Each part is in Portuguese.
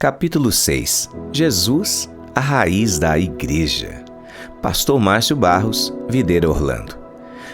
Capítulo 6. Jesus, a raiz da Igreja. Pastor Márcio Barros, Videira Orlando.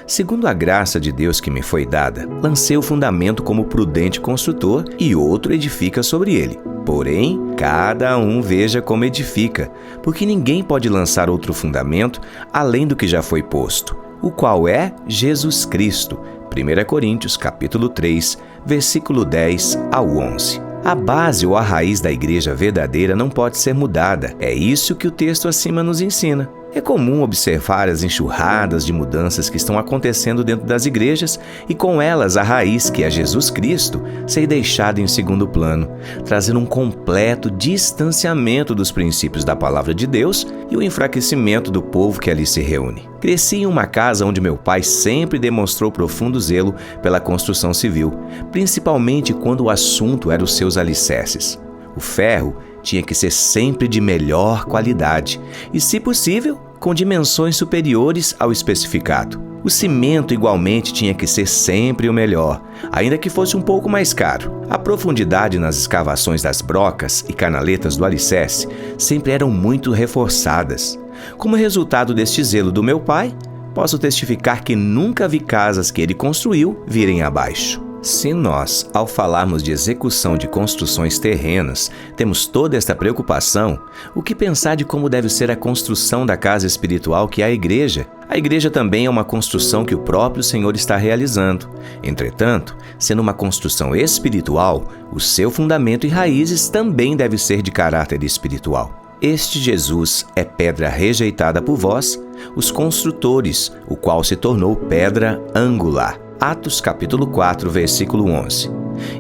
Segundo a graça de Deus que me foi dada, lancei o fundamento como prudente construtor e outro edifica sobre ele. Porém, cada um veja como edifica, porque ninguém pode lançar outro fundamento além do que já foi posto, o qual é Jesus Cristo. 1 Coríntios, capítulo 3, versículo 10 ao 11. A base ou a raiz da igreja verdadeira não pode ser mudada. É isso que o texto acima nos ensina. É comum observar as enxurradas de mudanças que estão acontecendo dentro das igrejas e com elas a raiz, que é Jesus Cristo, ser deixada em segundo plano, trazendo um completo distanciamento dos princípios da palavra de Deus e o enfraquecimento do povo que ali se reúne. Cresci em uma casa onde meu pai sempre demonstrou profundo zelo pela construção civil, principalmente quando o assunto era os seus alicerces. O ferro tinha que ser sempre de melhor qualidade e, se possível, com dimensões superiores ao especificado. O cimento, igualmente, tinha que ser sempre o melhor, ainda que fosse um pouco mais caro. A profundidade nas escavações das brocas e canaletas do alicerce sempre eram muito reforçadas. Como resultado deste zelo do meu pai, posso testificar que nunca vi casas que ele construiu virem abaixo. Se nós, ao falarmos de execução de construções terrenas, temos toda esta preocupação, o que pensar de como deve ser a construção da casa espiritual que é a igreja? A igreja também é uma construção que o próprio Senhor está realizando. Entretanto, sendo uma construção espiritual, o seu fundamento e raízes também deve ser de caráter espiritual. Este Jesus é pedra rejeitada por vós, os construtores, o qual se tornou pedra angular. Atos capítulo 4, versículo 11.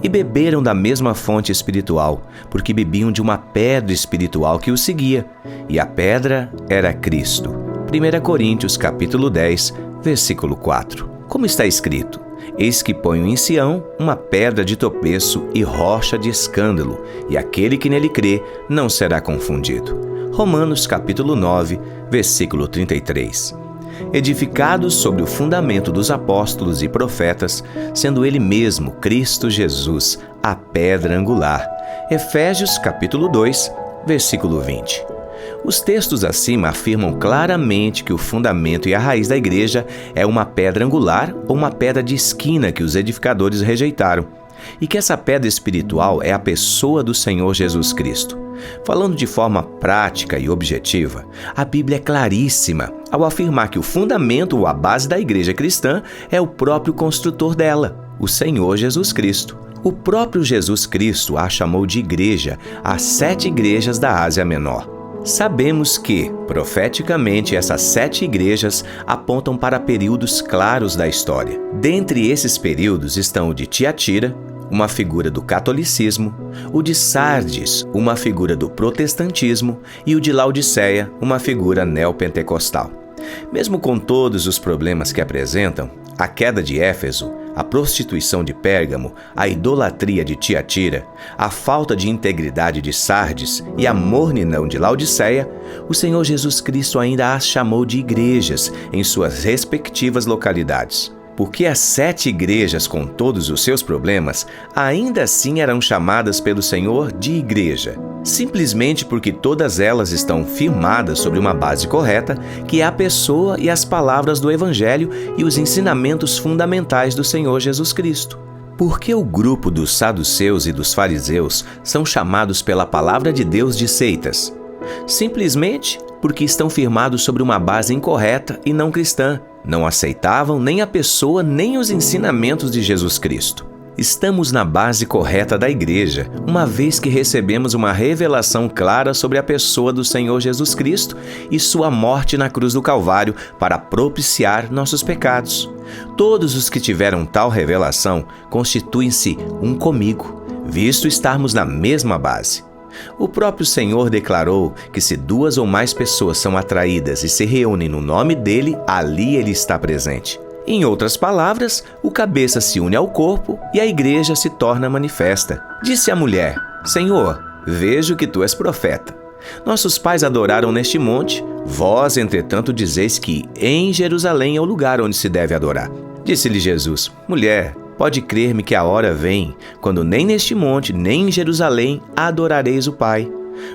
E beberam da mesma fonte espiritual, porque bebiam de uma pedra espiritual que os seguia, e a pedra era Cristo. 1 Coríntios capítulo 10, versículo 4. Como está escrito: Eis que ponho em Sião uma pedra de tropeço e rocha de escândalo, e aquele que nele crê não será confundido. Romanos capítulo 9, versículo 33. Edificados sobre o fundamento dos apóstolos e profetas, sendo ele mesmo, Cristo Jesus, a pedra angular. Efésios capítulo 2, versículo 20. Os textos acima afirmam claramente que o fundamento e a raiz da igreja é uma pedra angular ou uma pedra de esquina que os edificadores rejeitaram, e que essa pedra espiritual é a pessoa do Senhor Jesus Cristo. Falando de forma prática e objetiva, a Bíblia é claríssima ao afirmar que o fundamento ou a base da igreja cristã é o próprio construtor dela, o Senhor Jesus Cristo. O próprio Jesus Cristo a chamou de igreja às 7 igrejas da Ásia Menor. Sabemos que, profeticamente, essas 7 igrejas apontam para períodos claros da história. Dentre esses períodos estão o de Tiatira, uma figura do catolicismo, o de Sardes, uma figura do protestantismo, e o de Laodiceia, uma figura neopentecostal. Mesmo com todos os problemas que apresentam, a queda de Éfeso, a prostituição de Pérgamo, a idolatria de Tiatira, a falta de integridade de Sardes e a mornidão de Laodiceia, o Senhor Jesus Cristo ainda as chamou de igrejas em suas respectivas localidades. Porque as 7 igrejas, com todos os seus problemas, ainda assim eram chamadas pelo Senhor de igreja, simplesmente porque todas elas estão firmadas sobre uma base correta, que é a pessoa e as palavras do Evangelho e os ensinamentos fundamentais do Senhor Jesus Cristo. Por que o grupo dos saduceus e dos fariseus são chamados pela palavra de Deus de seitas? Simplesmente porque estão firmados sobre uma base incorreta e não cristã. Não aceitavam nem a pessoa nem os ensinamentos de Jesus Cristo. Estamos na base correta da igreja, uma vez que recebemos uma revelação clara sobre a pessoa do Senhor Jesus Cristo e sua morte na cruz do Calvário para propiciar nossos pecados. Todos os que tiveram tal revelação constituem-se um comigo, visto estarmos na mesma base. O próprio Senhor declarou que se 2 ou mais pessoas são atraídas e se reúnem no nome dele, ali ele está presente. Em outras palavras, o cabeça se une ao corpo e a igreja se torna manifesta. Disse a mulher: Senhor, vejo que tu és profeta. Nossos pais adoraram neste monte, vós, entretanto, dizeis que em Jerusalém é o lugar onde se deve adorar. Disse-lhe Jesus: Mulher, Pode crer-me que a hora vem, quando nem neste monte, nem em Jerusalém adorareis o Pai.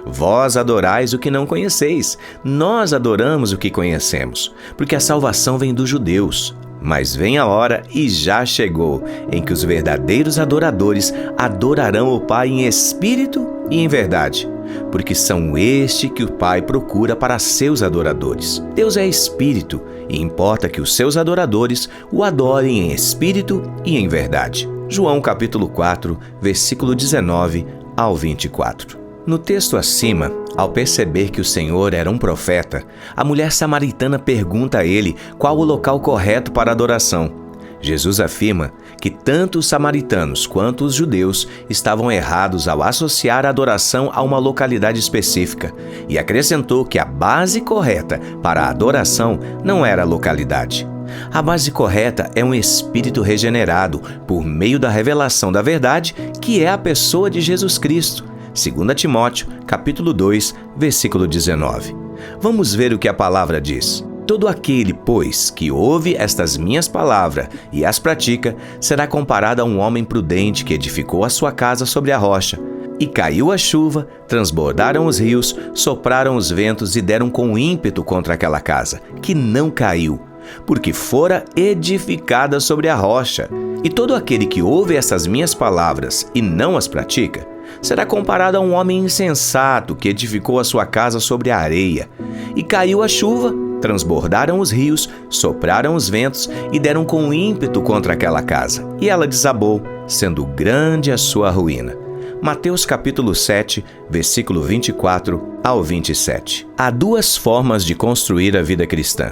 Vós adorais o que não conheceis, nós adoramos o que conhecemos, porque a salvação vem dos judeus. Mas vem a hora, e já chegou, em que os verdadeiros adoradores adorarão o Pai em espírito e em verdade, porque são este que o Pai procura para seus adoradores. Deus é espírito, e importa que os seus adoradores o adorem em espírito e em verdade. João capítulo 4, versículo 19 ao 24. No texto acima, ao perceber que o Senhor era um profeta, a mulher samaritana pergunta a ele qual o local correto para a adoração. Jesus afirma que tanto os samaritanos quanto os judeus estavam errados ao associar a adoração a uma localidade específica, e acrescentou que a base correta para a adoração não era a localidade. A base correta é um espírito regenerado por meio da revelação da verdade, que é a pessoa de Jesus Cristo. 2 Timóteo, capítulo 2, versículo 19. Vamos ver o que a palavra diz. Todo aquele, pois, que ouve estas minhas palavras e as pratica, será comparado a um homem prudente que edificou a sua casa sobre a rocha. E caiu a chuva, transbordaram os rios, sopraram os ventos e deram com ímpeto contra aquela casa, que não caiu, porque fora edificada sobre a rocha. E todo aquele que ouve essas minhas palavras e não as pratica, será comparado a um homem insensato que edificou a sua casa sobre a areia. E caiu a chuva, transbordaram os rios, sopraram os ventos e deram com ímpeto contra aquela casa. E ela desabou, sendo grande a sua ruína. Mateus capítulo 7, versículo 24 ao 27. Há duas formas de construir a vida cristã.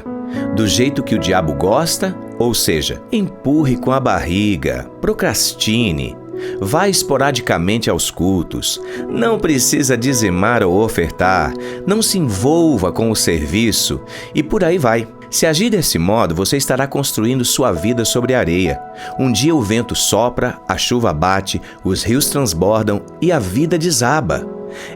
Do jeito que o diabo gosta, ou seja, empurre com a barriga, procrastine, vá esporadicamente aos cultos, não precisa dizimar ou ofertar, não se envolva com o serviço e por aí vai. Se agir desse modo, você estará construindo sua vida sobre areia. Um dia o vento sopra, a chuva bate, os rios transbordam e a vida desaba.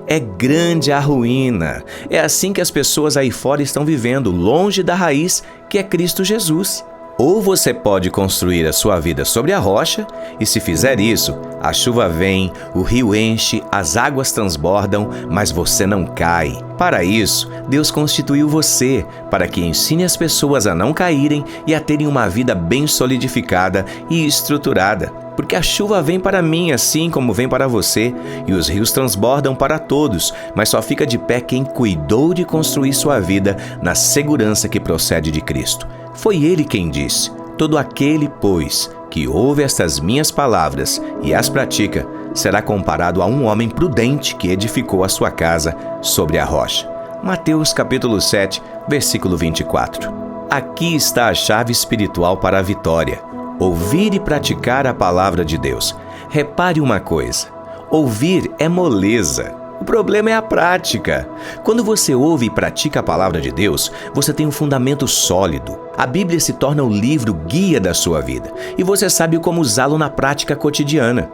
É grande a ruína. É assim que as pessoas aí fora estão vivendo, longe da raiz, que é Cristo Jesus. Ou você pode construir a sua vida sobre a rocha, e se fizer isso, a chuva vem, o rio enche, as águas transbordam, mas você não cai. Para isso, Deus constituiu você, para que ensine as pessoas a não caírem e a terem uma vida bem solidificada e estruturada. Porque a chuva vem para mim assim como vem para você, e os rios transbordam para todos, mas só fica de pé quem cuidou de construir sua vida na segurança que procede de Cristo. Foi ele quem disse: todo aquele, pois, que ouve estas minhas palavras e as pratica, será comparado a um homem prudente que edificou a sua casa sobre a rocha. Mateus capítulo 7, versículo 24. Aqui está a chave espiritual para a vitória: ouvir e praticar a palavra de Deus. Repare uma coisa: ouvir é moleza. O problema é a prática. Quando você ouve e pratica a palavra de Deus, você tem um fundamento sólido. A Bíblia se torna o livro guia da sua vida e você sabe como usá-lo na prática cotidiana.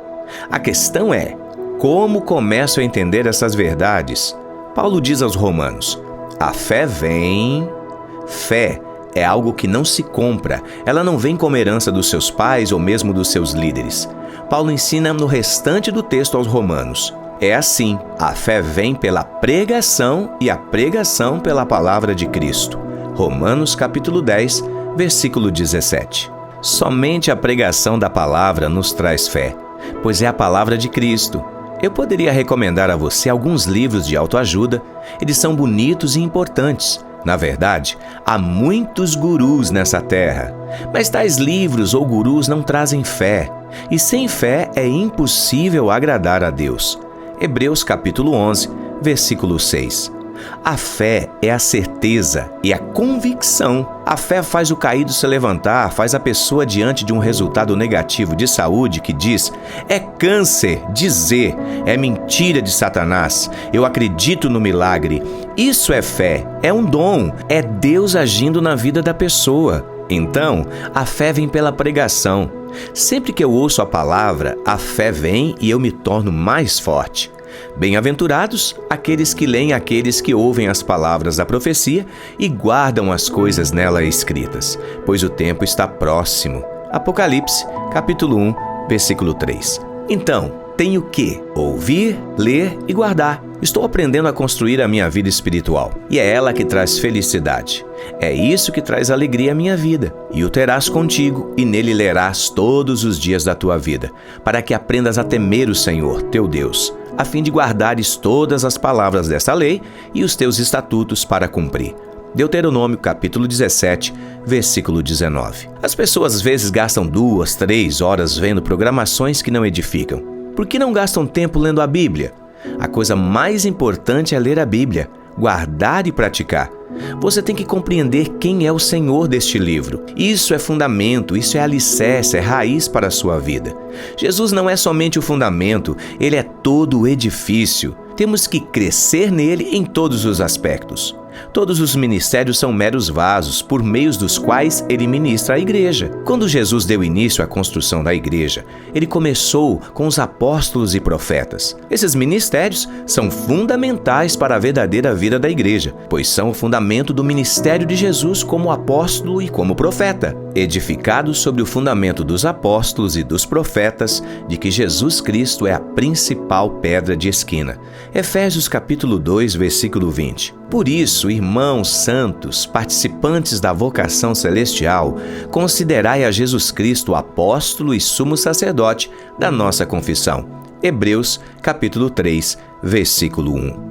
A questão é, como começo a entender essas verdades? Paulo diz aos Romanos: a fé vem... Fé é algo que não se compra, ela não vem como herança dos seus pais ou mesmo dos seus líderes. Paulo ensina no restante do texto aos Romanos: é assim, a fé vem pela pregação e a pregação pela palavra de Cristo. Romanos capítulo 10, versículo 17. Somente a pregação da palavra nos traz fé, pois é a palavra de Cristo. Eu poderia recomendar a você alguns livros de autoajuda, eles são bonitos e importantes. Na verdade, há muitos gurus nessa terra, mas tais livros ou gurus não trazem fé, e sem fé é impossível agradar a Deus. Hebreus capítulo 11, versículo 6. A fé é a certeza e a convicção. A fé faz o caído se levantar, faz a pessoa diante de um resultado negativo de saúde que diz: é câncer, dizer, é mentira de Satanás, eu acredito no milagre. Isso é fé, é um dom, é Deus agindo na vida da pessoa. Então, a fé vem pela pregação. Sempre que eu ouço a palavra, a fé vem e eu me torno mais forte. Bem-aventurados aqueles que leem, aqueles que ouvem as palavras da profecia e guardam as coisas nela escritas, pois o tempo está próximo. Apocalipse, capítulo 1, versículo 3. Então, tenho que ouvir, ler e guardar. Estou aprendendo a construir a minha vida espiritual, e é ela que traz felicidade. É isso que traz alegria à minha vida. E o terás contigo, e nele lerás todos os dias da tua vida, para que aprendas a temer o Senhor, teu Deus, a fim de guardares todas as palavras desta lei e os teus estatutos para cumprir. Deuteronômio, capítulo 17, versículo 19. As pessoas às vezes gastam 2, 3 horas vendo programações que não edificam. Por que não gastam tempo lendo a Bíblia? A coisa mais importante é ler a Bíblia, guardar e praticar. Você tem que compreender quem é o Senhor deste livro. Isso é fundamento, isso é alicerce, é raiz para a sua vida. Jesus não é somente o fundamento, ele é todo o edifício. Temos que crescer nele em todos os aspectos. Todos os ministérios são meros vasos por meio dos quais ele ministra a igreja. Quando Jesus deu início à construção da igreja, ele começou com os apóstolos e profetas. Esses ministérios são fundamentais para a verdadeira vida da igreja, pois são o fundamento do ministério de Jesus como apóstolo e como profeta. Edificados sobre o fundamento dos apóstolos e dos profetas, de que Jesus Cristo é a principal pedra de esquina. Efésios capítulo 2, versículo 20. Por isso, irmãos santos, participantes da vocação celestial, considerai a Jesus Cristo apóstolo e sumo sacerdote da nossa confissão. Hebreus capítulo 3, versículo 1.